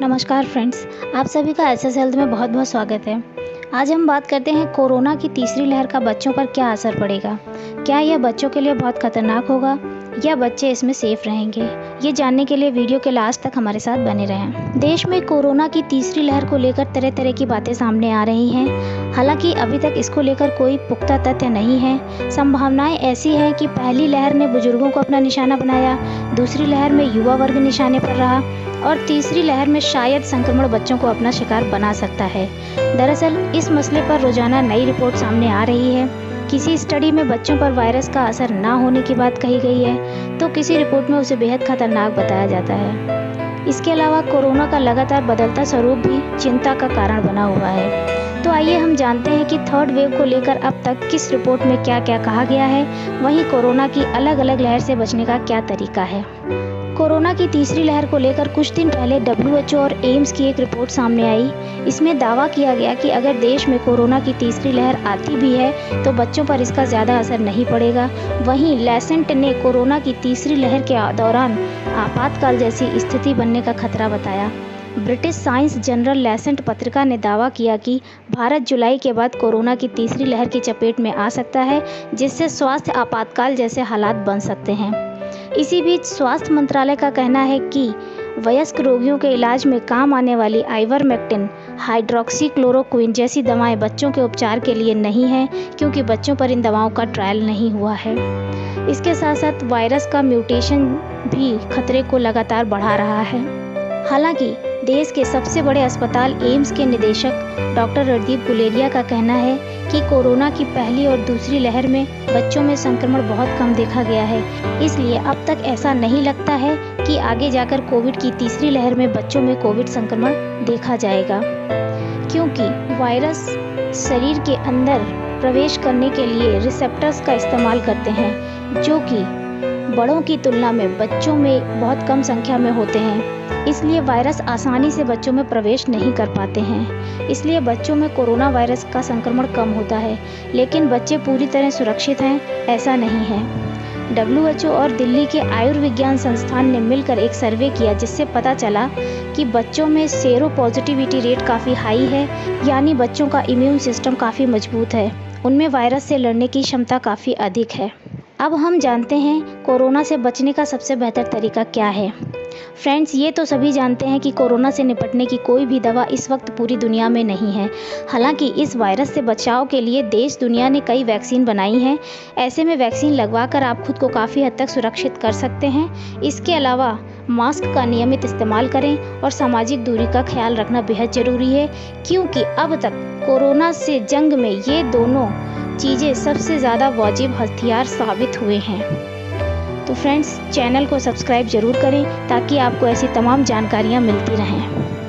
नमस्कार फ्रेंड्स, आप सभी का एसएस हेल्थ में बहुत बहुत स्वागत है। आज हम बात करते हैं कोरोना की तीसरी लहर का बच्चों पर क्या असर पड़ेगा। क्या यह बच्चों के लिए बहुत खतरनाक होगा या बच्चे इसमें सेफ रहेंगे? ये जानने के लिए वीडियो के लास्ट तक हमारे साथ बने रहें। देश में कोरोना की तीसरी लहर को लेकर तरह तरह की बातें सामने आ रही हैं। हालांकि अभी तक इसको लेकर कोई पुख्ता तथ्य नहीं है। संभावनाएं ऐसी हैं कि पहली लहर ने बुजुर्गों को अपना निशाना बनाया, दूसरी लहर में युवा वर्ग निशाने पर रहा और तीसरी लहर में शायद संक्रमण बच्चों को अपना शिकार बना सकता है। दरअसल इस मसले पर रोजाना नई रिपोर्ट सामने आ रही है। किसी स्टडी में बच्चों पर वायरस का असर ना होने की बात कही गई है, तो किसी रिपोर्ट में उसे बेहद खतरनाक बताया जाता है। इसके अलावा कोरोना का लगातार बदलता स्वरूप भी चिंता का कारण बना हुआ है। तो आइए हम जानते हैं कि थर्ड वेव को लेकर अब तक किस रिपोर्ट में क्या क्या कहा गया है, वहीं कोरोना की अलग अलग लहर से बचने का क्या तरीका है। कोरोना की तीसरी लहर को लेकर कुछ दिन पहले WHO और एम्स की एक रिपोर्ट सामने आई। इसमें दावा किया गया कि अगर देश में कोरोना की तीसरी लहर आती भी है तो बच्चों पर इसका ज़्यादा असर नहीं पड़ेगा। वहीं लैसेंट ने कोरोना की तीसरी लहर के दौरान आपातकाल जैसी स्थिति बनने का खतरा बताया। ब्रिटिश साइंस जर्नल लैसेंट पत्रिका ने दावा किया कि भारत जुलाई के बाद कोरोना की तीसरी लहर की चपेट में आ सकता है, जिससे स्वास्थ्य आपातकाल जैसे हालात बन सकते हैं। इसी बीच स्वास्थ्य मंत्रालय का कहना है कि वयस्क रोगियों के इलाज में काम आने वाली आइवरमेक्टिन, हाइड्रोक्सीक्लोरोक्विन जैसी दवाएं बच्चों के उपचार के लिए नहीं हैं, क्योंकि बच्चों पर इन दवाओं का ट्रायल नहीं हुआ है। इसके साथ साथ वायरस का म्यूटेशन भी खतरे को लगातार बढ़ा रहा है। हालांकि देश के सबसे बड़े अस्पताल एम्स के निदेशक डॉक्टर रणदीप गुलेरिया का कहना है कि कोरोना की पहली और दूसरी लहर में बच्चों में संक्रमण बहुत कम देखा गया है। इसलिए अब तक ऐसा नहीं लगता है कि आगे जाकर कोविड की तीसरी लहर में बच्चों में कोविड संक्रमण देखा जाएगा, क्योंकि वायरस शरीर के अंदर प्रवेश करने के लिए रिसेप्टर्स का इस्तेमाल करते हैं, जो कि बड़ों की तुलना में बच्चों में बहुत कम संख्या में होते हैं। इसलिए वायरस आसानी से बच्चों में प्रवेश नहीं कर पाते हैं। इसलिए बच्चों में कोरोना वायरस का संक्रमण कम होता है, लेकिन बच्चे पूरी तरह सुरक्षित हैं, ऐसा नहीं है। WHO और दिल्ली के आयुर्विज्ञान संस्थान ने मिलकर एक सर्वे किया, जिससे पता चला कि बच्चों में सेरो पॉजिटिविटी रेट काफ़ी हाई है, यानी बच्चों का इम्यून सिस्टम काफ़ी मजबूत है, उनमें वायरस से लड़ने की क्षमता काफ़ी अधिक है। अब हम जानते हैं कोरोना से बचने का सबसे बेहतर तरीका क्या है। फ्रेंड्स, ये तो सभी जानते हैं कि कोरोना से निपटने की कोई भी दवा इस वक्त पूरी दुनिया में नहीं है। हालांकि इस वायरस से बचाव के लिए देश दुनिया ने कई वैक्सीन बनाई हैं। ऐसे में वैक्सीन लगवाकर आप खुद को काफ़ी हद तक सुरक्षित कर सकते हैं। इसके अलावा मास्क का नियमित इस्तेमाल करें और सामाजिक दूरी का ख्याल रखना बेहद ज़रूरी है, क्योंकि अब तक कोरोना से जंग में ये दोनों चीज़ें सबसे ज़्यादा वाजिब हथियार साबित हुए हैं। तो फ्रेंड्स, चैनल को सब्सक्राइब ज़रूर करें ताकि आपको ऐसी तमाम जानकारियाँ मिलती रहें।